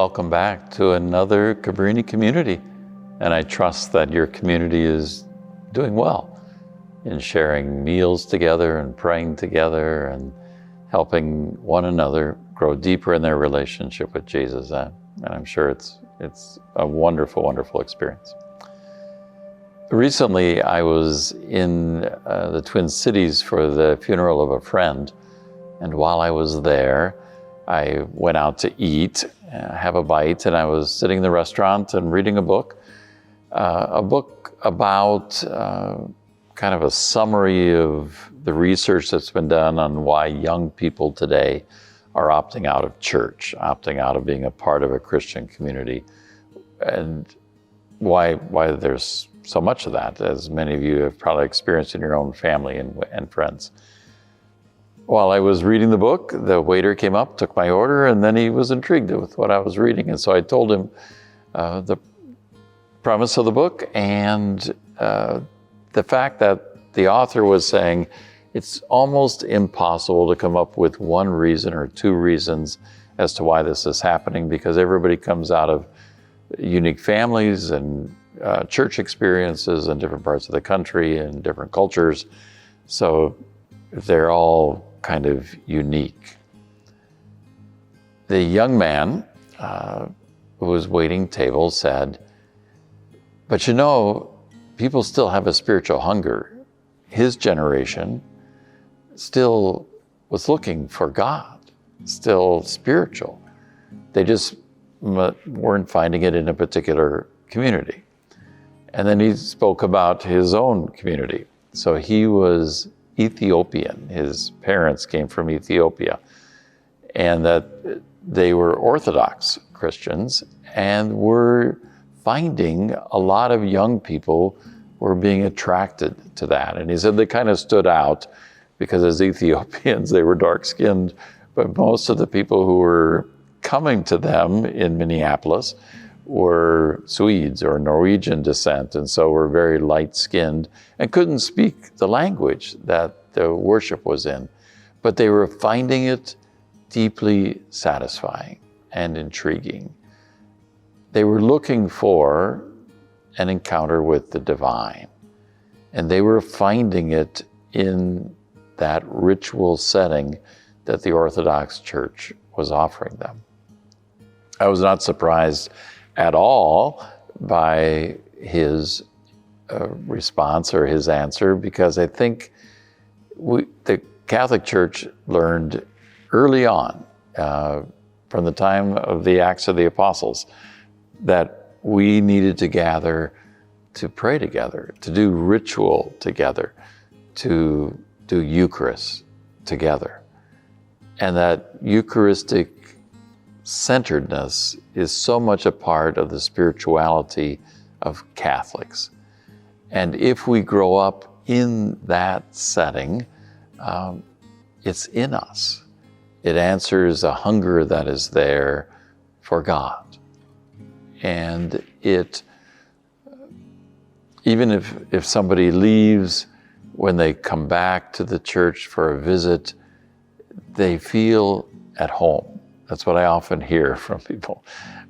welcome back to another Cabrini community. And I trust that your community is doing well in sharing meals together and praying together and helping one another grow deeper in their relationship with Jesus. And I'm sure it's a wonderful, wonderful experience. Recently, I was in the Twin Cities for the funeral of a friend. And while I was there, I went out to eat, have a bite, and I was sitting in the restaurant and reading a book about kind of a summary of the research that's been done on why young people today are opting out of church, opting out of being a part of a Christian community, and why there's so much of that, as many of you have probably experienced in your own family and friends. While I was reading the book, the waiter came up, took my order, and then he was intrigued with what I was reading. And so I told him the premise of the book and the fact that the author was saying it's almost impossible to come up with one reason or two reasons as to why this is happening, because everybody comes out of unique families and church experiences in different parts of the country and different cultures. So they're all kind of unique. The young man who was waiting table said, "But you know, people still have a spiritual hunger. His generation still was looking for God, still spiritual. They just weren't finding it in a particular community." And then he spoke about his own community. So he was Ethiopian. His parents came from Ethiopia, and that they were Orthodox Christians and were finding a lot of young people were being attracted to that. And he said they kind of stood out because as Ethiopians, they were dark-skinned, but most of the people who were coming to them in Minneapolis were Swedes or Norwegian descent, and so were very light-skinned and couldn't speak the language that the worship was in. But they were finding it deeply satisfying and intriguing. They were looking for an encounter with the divine, and they were finding it in that ritual setting that the Orthodox Church was offering them. I was not surprised at all by his response or his answer, because I think the Catholic Church learned early on, from the time of the Acts of the Apostles, that we needed to gather to pray together, to do ritual together, to do Eucharist together. And that Eucharistic centeredness is so much a part of the spirituality of Catholics. And if we grow up in that setting, it's in us. It answers a hunger that is there for God. And it, even if somebody leaves, when they come back to the church for a visit, they feel at home. That's what I often hear from people.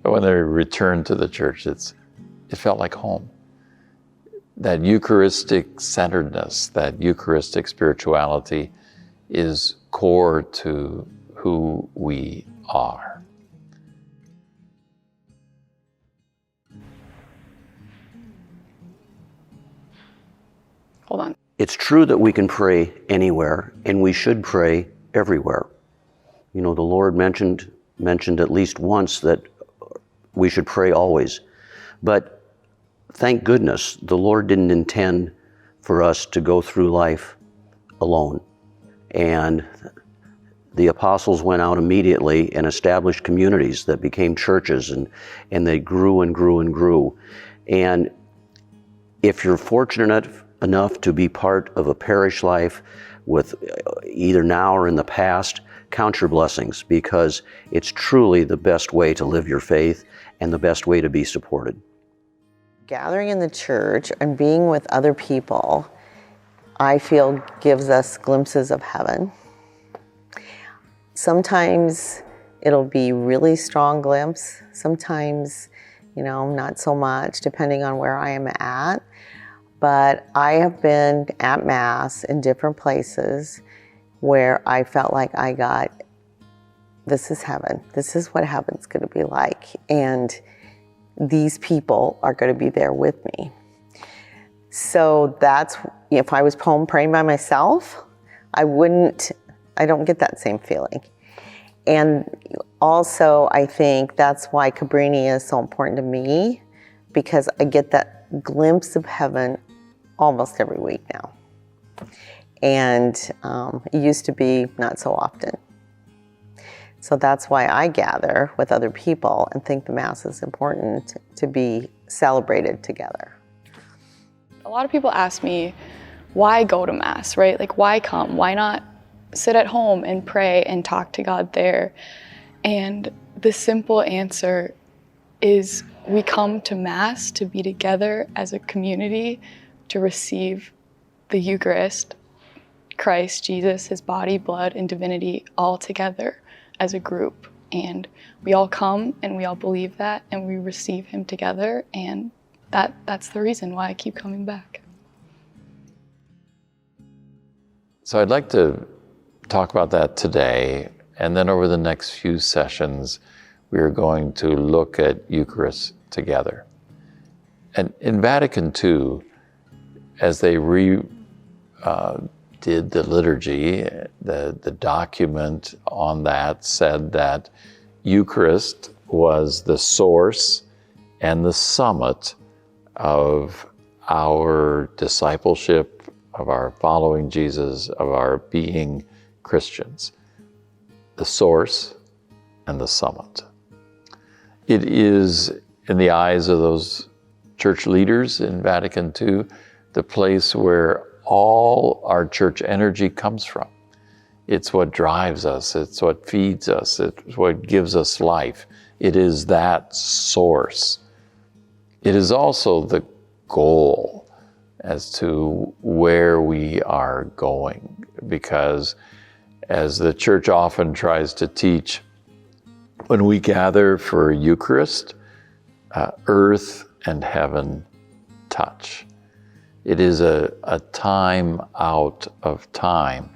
But when they return to the church, it felt like home. That Eucharistic centeredness, that Eucharistic spirituality is core to who we are. Hold on. It's true that we can pray anywhere, and we should pray everywhere. You know, the Lord mentioned at least once that we should pray always. But thank goodness the Lord didn't intend for us to go through life alone. And the apostles went out immediately and established communities that became churches, and they grew and grew and grew. And if you're fortunate enough to be part of a parish life with either now or in the past, count your blessings, because it's truly the best way to live your faith and the best way to be supported. Gathering in the church and being with other people, I feel gives us glimpses of heaven. Sometimes It'll be really strong glimpse. Sometimes, not so much, depending on where I am at. But I have been at Mass in different places where I felt like I got, this is heaven. This is what heaven's going to be like. And these people are going to be there with me. So that's, if I was home praying by myself, I don't get that same feeling. And also, I think that's why Cabrini is so important to me, because I get that glimpse of heaven almost every week now. And it used to be not so often. So that's why I gather with other people and think the Mass is important to be celebrated together. A lot of people ask me, why go to Mass, right? Like, why come? Why not sit at home and pray and talk to God there? And the simple answer is we come to Mass to be together as a community, to receive the Eucharist, Christ, Jesus, his body, blood, and divinity all together as a group. And we all come and we all believe that and we receive him together, and that's the reason why I keep coming back. So I'd like to talk about that today, and then over the next few sessions, we are going to look at Eucharist together. And in Vatican II, as they did the liturgy, the document on that said that Eucharist was the source and the summit of our discipleship, of our following Jesus, of our being Christians. The source and the summit. It is, in the eyes of those church leaders in Vatican II, the place where all our church energy comes from. It's what drives us, it's what feeds us, it's what gives us life. It is that source. It is also the goal as to where we are going, because as the church often tries to teach, when we gather for Eucharist, earth and heaven touch. It is a time out of time.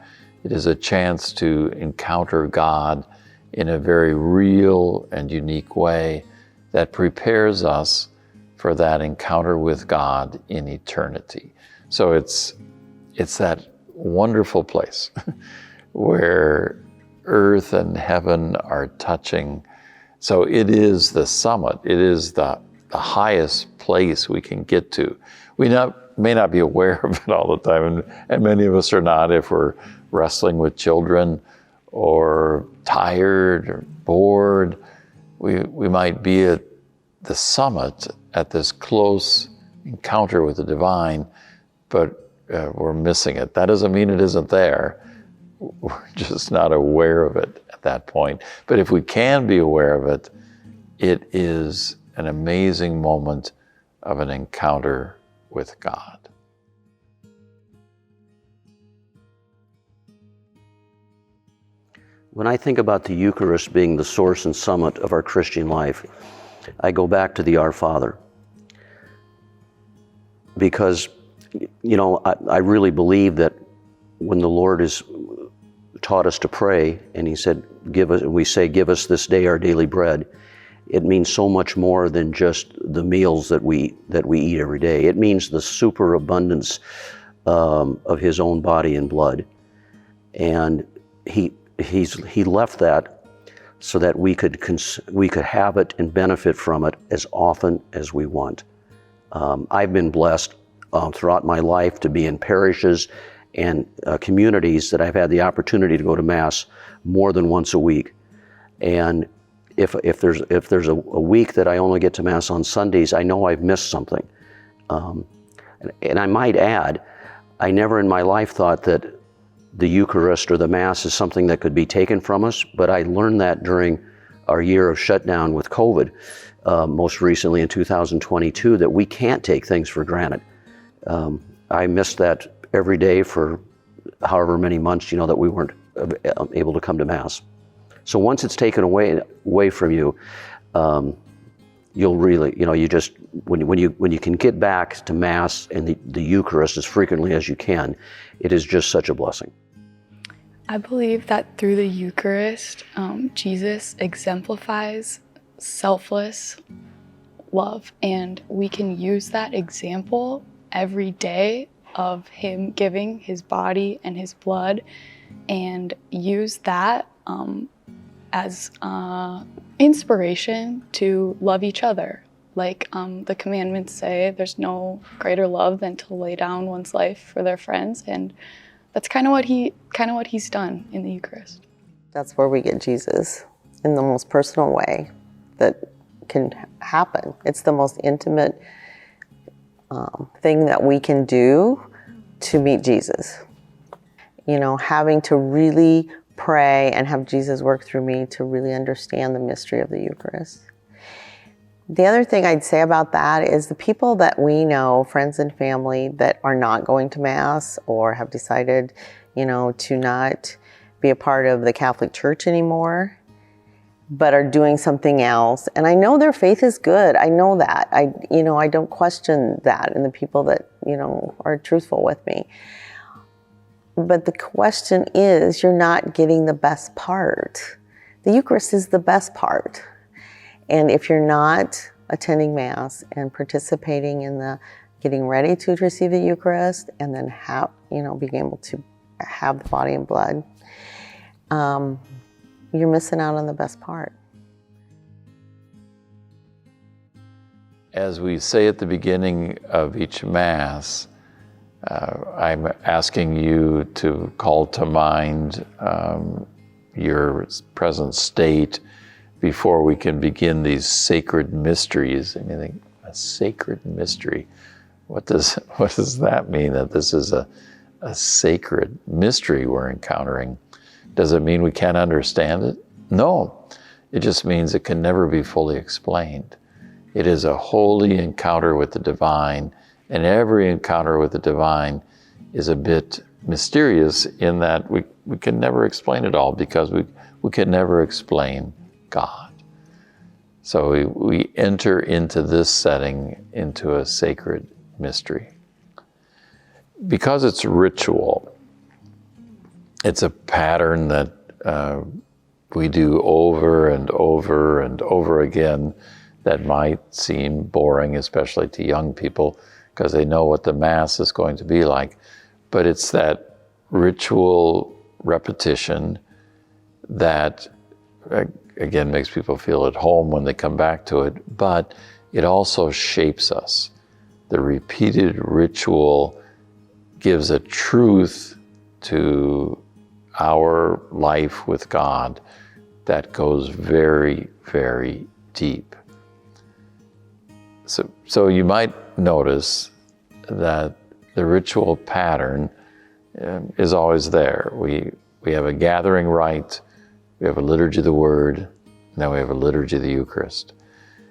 It is a chance to encounter God in a very real and unique way that prepares us for that encounter with God in eternity. So it's that wonderful place where earth and heaven are touching. So it is the summit. It is the highest place we can get to. We may not be aware of it all the time, and many of us are not if we're wrestling with children or tired or bored. We might be at the summit, at this close encounter with the divine, but we're missing it. That doesn't mean it isn't there. We're just not aware of it at that point. But if we can be aware of it, it is an amazing moment of an encounter with God. When I think about the Eucharist being the source and summit of our Christian life, I go back to the Our Father. Because, I really believe that when the Lord has taught us to pray, and he said, give us this day our daily bread, it means so much more than just the meals that we eat every day. It means the superabundance of his own body and blood. And he left that so that we could have it and benefit from it as often as we want. I've been blessed throughout my life to be in parishes and communities that I've had the opportunity to go to Mass more than once a week. And if there's a week that I only get to Mass on Sundays, I know I've missed something. And I might add, I never in my life thought that the Eucharist or the Mass is something that could be taken from us, but I learned that during our year of shutdown with COVID, most recently in 2022, that we can't take things for granted. I missed that every day for however many months, that we weren't able to come to Mass. So once it's taken away from you, you'll really, you just, when you can get back to Mass and the Eucharist as frequently as you can, it is just such a blessing. I believe that through the Eucharist, Jesus exemplifies selfless love, and we can use that example every day of him giving his body and his blood, and use that as inspiration to love each other. Like the commandments say, there's no greater love than to lay down one's life for their friends, and that's kind of what he's done in the Eucharist. That's where we get Jesus in the most personal way that can happen. It's the most intimate thing that we can do to meet Jesus. Having to really pray and have Jesus work through me to really understand the mystery of the Eucharist. The other thing I'd say about that is the people that we know, friends and family, that are not going to Mass or have decided, to not be a part of the Catholic Church anymore, but are doing something else. And I know their faith is good. I know that. I don't question that in the people that, are truthful with me. But the question is, you're not getting the best part. The Eucharist is the best part. And if you're not attending Mass and participating in the getting ready to receive the Eucharist and then being able to have the body and blood, you're missing out on the best part. As we say at the beginning of each Mass, I'm asking you to call to mind your present state before we can begin these sacred mysteries. A sacred mystery. What does that mean, that this is a sacred mystery we're encountering? Does it mean we can't understand it? No. It just means it can never be fully explained. It is a holy encounter with the divine, and every encounter with the divine is a bit mysterious in that we can never explain it all, because we can never explain God. So we enter into this setting, into a sacred mystery. Because it's ritual, it's a pattern that we do over and over and over again that might seem boring, especially to young people, because they know what the Mass is going to be like. But it's that ritual repetition that, again, makes people feel at home when they come back to it, but it also shapes us. The repeated ritual gives a truth to our life with God that goes very, very deep. So you might notice that the ritual pattern is always there. We have a gathering rite, we have a liturgy of the Word, and then we have a liturgy of the Eucharist.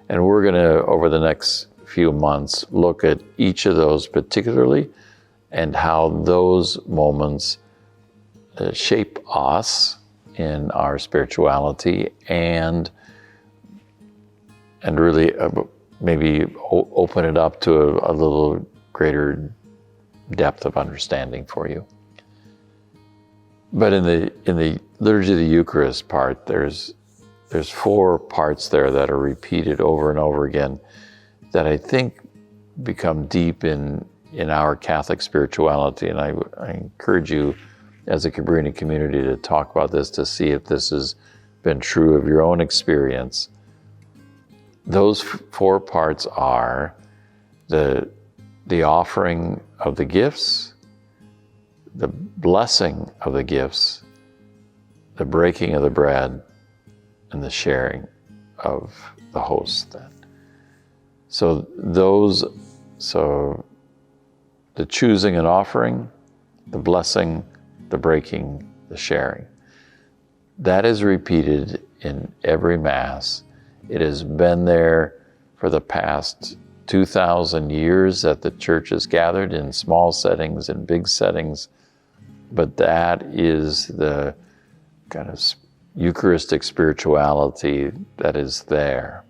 And we're going to, over the next few months, look at each of those particularly and how those moments shape us in our spirituality and really maybe open it up to a little greater depth of understanding for you. But in the liturgy of the Eucharist part, there's 4 parts there that are repeated over and over again that I think become deep in our Catholic spirituality. And I encourage you as a Cabrini community to talk about this, to see if this has been true of your own experience. Those 4 parts are the offering of the gifts, the blessing of the gifts, the breaking of the bread, and the sharing of the host then. So the choosing and offering, the blessing, the breaking, the sharing. That is repeated in every Mass. It has been there for the past 2,000 years that the Church has gathered in small settings and big settings, but that is the kind of Eucharistic spirituality that is there.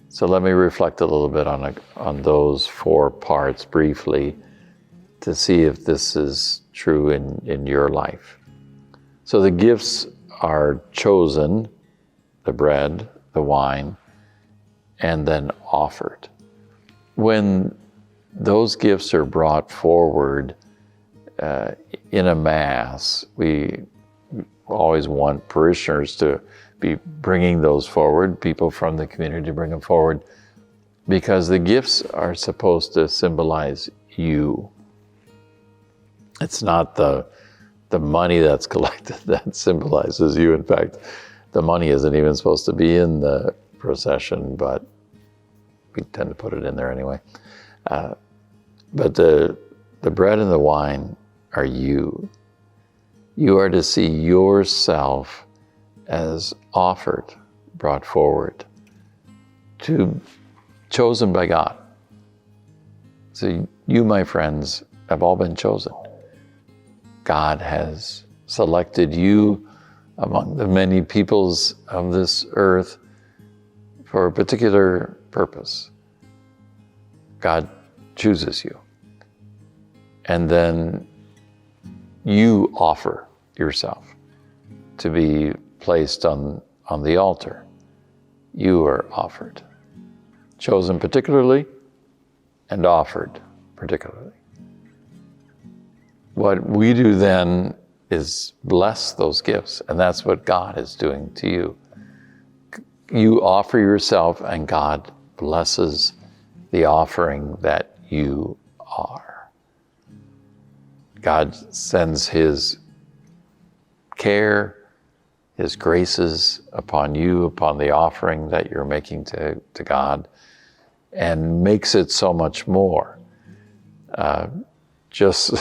So let me reflect a little bit on those 4 parts briefly to see if this is true in your life. So the gifts are chosen, the bread, the wine, and then offered. When those gifts are brought forward in a Mass, we always want parishioners to be bringing those forward, people from the community to bring them forward, because the gifts are supposed to symbolize you. It's not the money that's collected that symbolizes you. In fact, the money isn't even supposed to be in the procession, but we tend to put it in there anyway. But the bread and the wine are you. You are to see yourself as offered, brought forward, chosen by God. So you, my friends, have all been chosen. God has selected you among the many peoples of this earth for a particular purpose. God chooses you. And then you offer yourself to be placed on the altar. You are offered, chosen particularly and offered particularly. What we do then is bless those gifts, and that's what God is doing to you. You offer yourself, and God blesses the offering that you are. God sends His care, His graces upon you, upon the offering that you're making to God, and makes it so much more. Just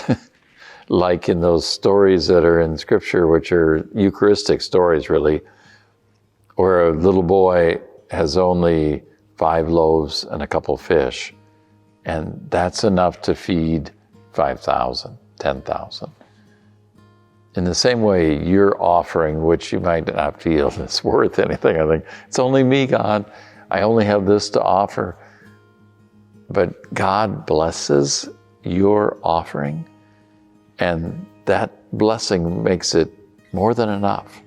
like in those stories that are in Scripture, which are Eucharistic stories really, where a little boy has only 5 loaves and a couple fish, and that's enough to feed 5,000, 10,000. In the same way, your offering, which you might not feel is worth anything, I think, it's only me, God. I only have this to offer. But God blesses your offering, and that blessing makes it more than enough.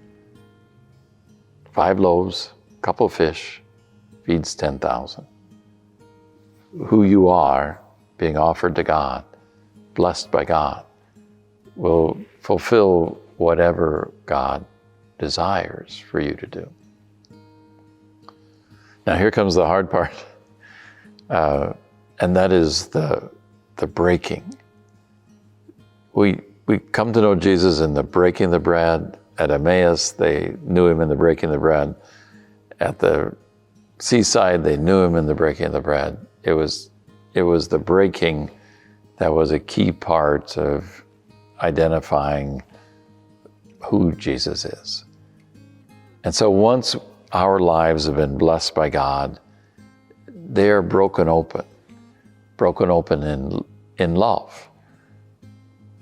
5 loaves, a couple of fish, feeds 10,000. Who you are, being offered to God, blessed by God, will fulfill whatever God desires for you to do. Now here comes the hard part, and that is the breaking. We come to know Jesus in the breaking the bread. At Emmaus, they knew Him in the breaking the bread. At the seaside, they knew Him in the breaking of the bread. It was the breaking that was a key part of identifying who Jesus is. And so once our lives have been blessed by God, they are broken open in love.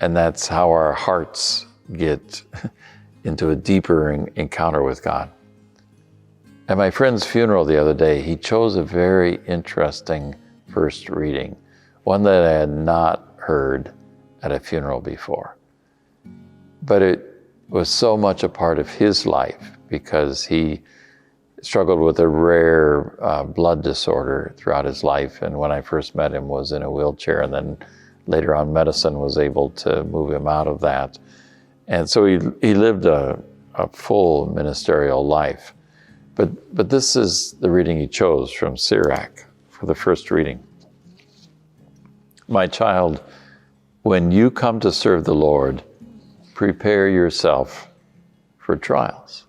And that's how our hearts get into a deeper encounter with God. At my friend's funeral the other day, he chose a very interesting first reading, one that I had not heard at a funeral before. But it was so much a part of his life because he struggled with a rare blood disorder throughout his life, and when I first met him was in a wheelchair, and then later on medicine was able to move him out of that. And so he lived a full ministerial life. But this is the reading he chose from Sirach for the first reading. My child, when you come to serve the Lord, prepare yourself for trials.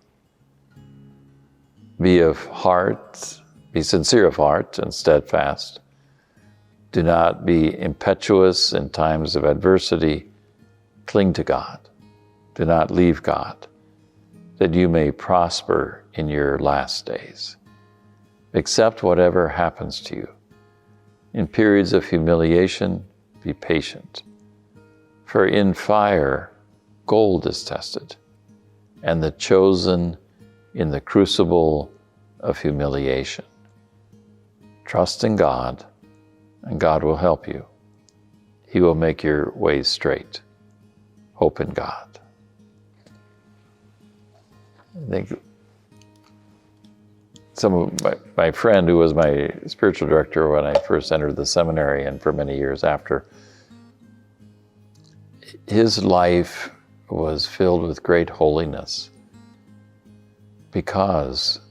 Be sincere of heart and steadfast. Do not be impetuous in times of adversity. Cling to God. Do not leave God, that you may prosper in your last days. Accept whatever happens to you. In periods of humiliation, be patient. For in fire, gold is tested, and the chosen in the crucible of humiliation. Trust in God, and God will help you. He will make your ways straight. Hope in God. I think some of my friend, who was my spiritual director when I first entered the seminary and for many years after, his life was filled with great holiness because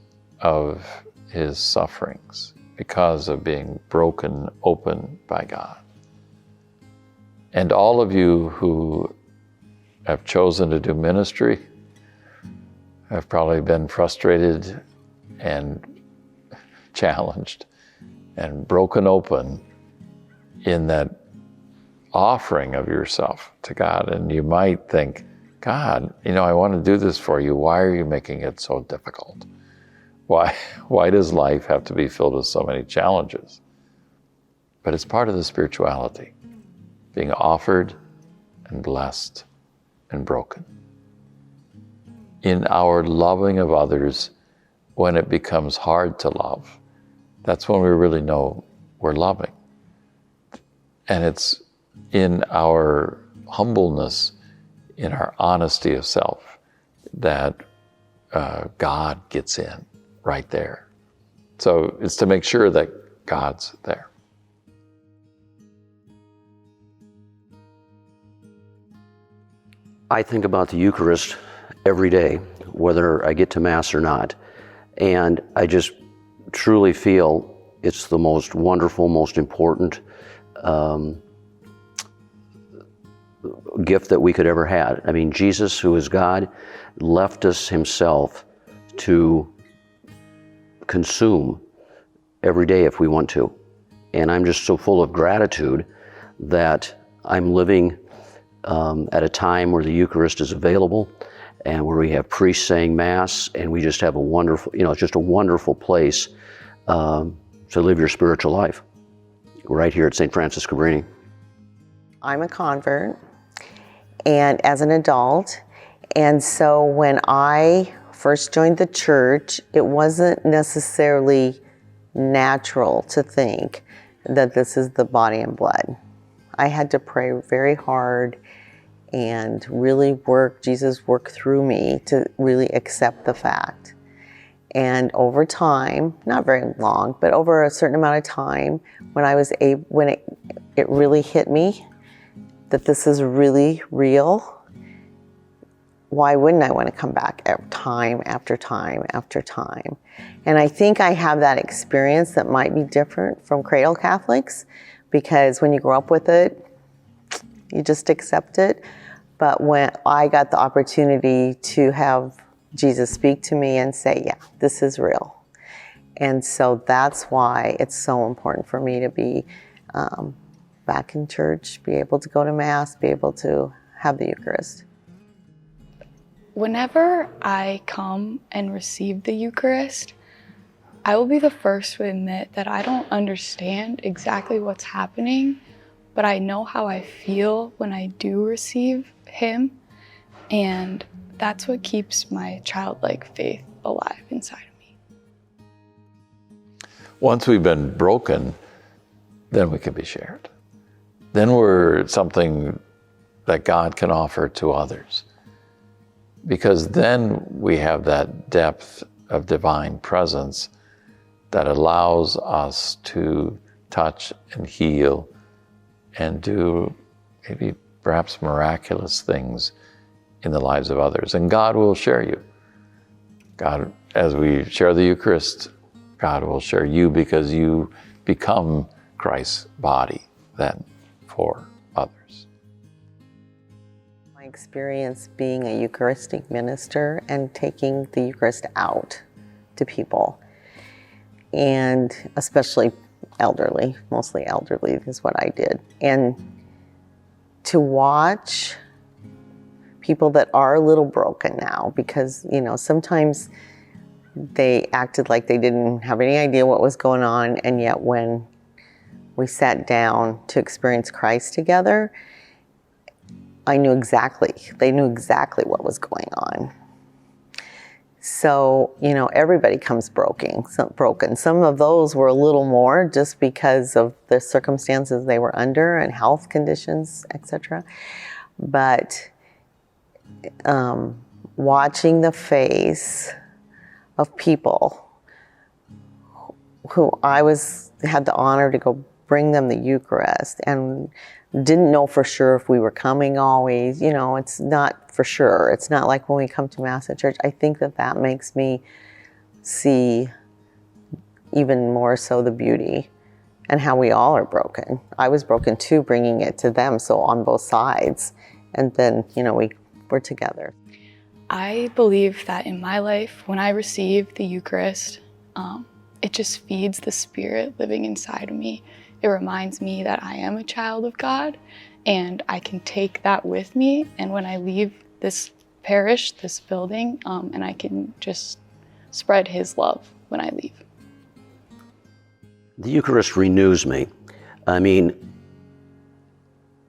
of his sufferings, because of being broken open by God. And all of you who have chosen to do ministry have probably been frustrated and challenged and broken open in that offering of yourself to God. And you might think, God, I want to do this for you. Why are you making it so difficult? Why does life have to be filled with so many challenges? But it's part of the spirituality, being offered and blessed and broken. In our loving of others, when it becomes hard to love, that's when we really know we're loving. And it's in our humbleness, in our honesty of self, that God gets in right there. So it's to make sure that God's there. I think about the Eucharist every day, whether I get to Mass or not. And I just truly feel it's the most wonderful, most important gift that we could ever have. I mean, Jesus, who is God, left us himself to consume every day if we want to. And I'm just so full of gratitude that I'm living at a time where the Eucharist is available and where we have priests saying Mass, and we just have a wonderful, it's just a wonderful place to live your spiritual life right here at St. Francis Cabrini. I'm a convert, and as an adult, and so when I first joined the church, it wasn't necessarily natural to think that this is the body and blood. I had to pray very hard and really Jesus work through me to really accept the fact. And over time, not very long, but over a certain amount of time, when it really hit me that this is really real, why wouldn't I want to come back time after time after time? And I think I have that experience that might be different from cradle Catholics, because when you grow up with it, you just accept it. But when I got the opportunity to have Jesus speak to me and say, yeah, this is real. And so that's why it's so important for me to be back in church, be able to go to Mass, be able to have the Eucharist. Whenever I come and receive the Eucharist, I will be the first to admit that I don't understand exactly what's happening, but I know how I feel when I do receive Him, and that's what keeps my childlike faith alive inside of me. Once we've been broken, then we can be shared. Then we're something that God can offer to others. Because then we have that depth of divine presence that allows us to touch and heal and do maybe perhaps miraculous things in the lives of others. And God will share you. God, as we share the Eucharist, God will share you because you become Christ's body then for others. My experience being a Eucharistic minister and taking the Eucharist out to people, and especially elderly, mostly elderly is what I did. And to watch people that are a little broken now, because, sometimes they acted like they didn't have any idea what was going on, and yet when we sat down to experience Christ together, they knew exactly what was going on. So, everybody comes broken. Some of those were a little more just because of the circumstances they were under and health conditions, etc. But watching the face of people who had the honor to go bring them the Eucharist and didn't know for sure if we were coming always. It's not for sure. It's not like when we come to Mass at church. I think that makes me see even more so the beauty and how we all are broken. I was broken too, bringing it to them, so on both sides. And then, we're together. I believe that in my life, when I receive the Eucharist, it just feeds the Spirit living inside of me. It reminds me that I am a child of God, and I can take that with me. And when I leave this parish, this building, and I can just spread His love when I leave. The Eucharist renews me. I mean,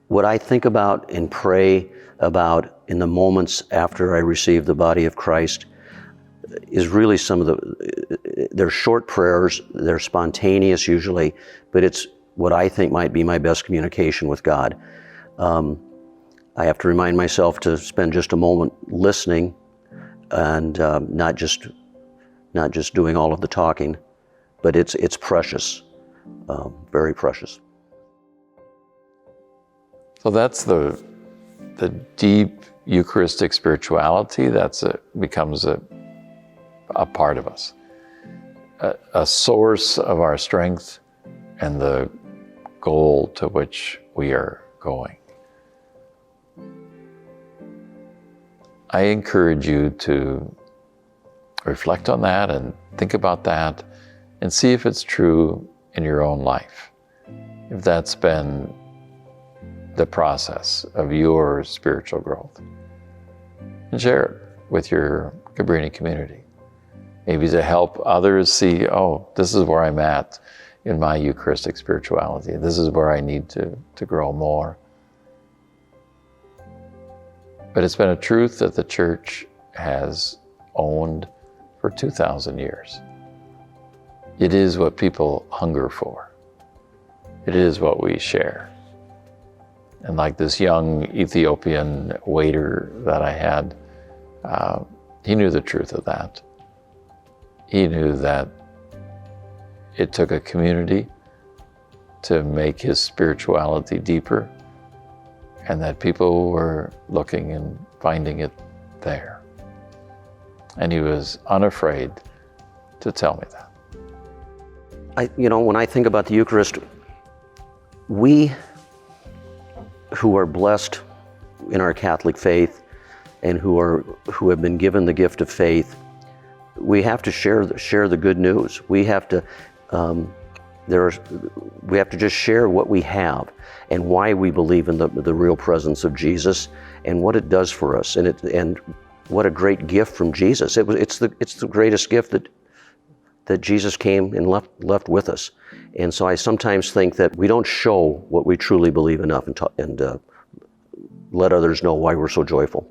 what I think about and pray about in the moments after I receive the body of Christ is really they're short prayers, they're spontaneous usually, but it's what I think might be my best communication with God. I have to remind myself to spend just a moment listening and not just doing all of the talking, but it's precious, very precious. So that's the deep Eucharistic spirituality becomes a part of us, a source of our strength and the goal to which we are going. I encourage you to reflect on that and think about that and see if it's true in your own life, if that's been the process of your spiritual growth. And share it with your Cabrini community. Maybe to help others see, this is where I'm at in my Eucharistic spirituality. This is where I need to grow more. But it's been a truth that the Church has owned for 2,000 years. It is what people hunger for. It is what we share. And like this young Ethiopian waiter that I had, he knew the truth of that. He knew that it took a community to make his spirituality deeper, and that people were looking and finding it there. And he was unafraid to tell me that. When I think about the Eucharist, we who are blessed in our Catholic faith and who have been given the gift of faith, we have to share the good news. We have to just share what we have and why we believe in the real presence of Jesus and what it does for us, and what a great gift from Jesus. It's the greatest gift that Jesus came and left with us. And so I sometimes think that we don't show what we truly believe enough and let others know why we're so joyful.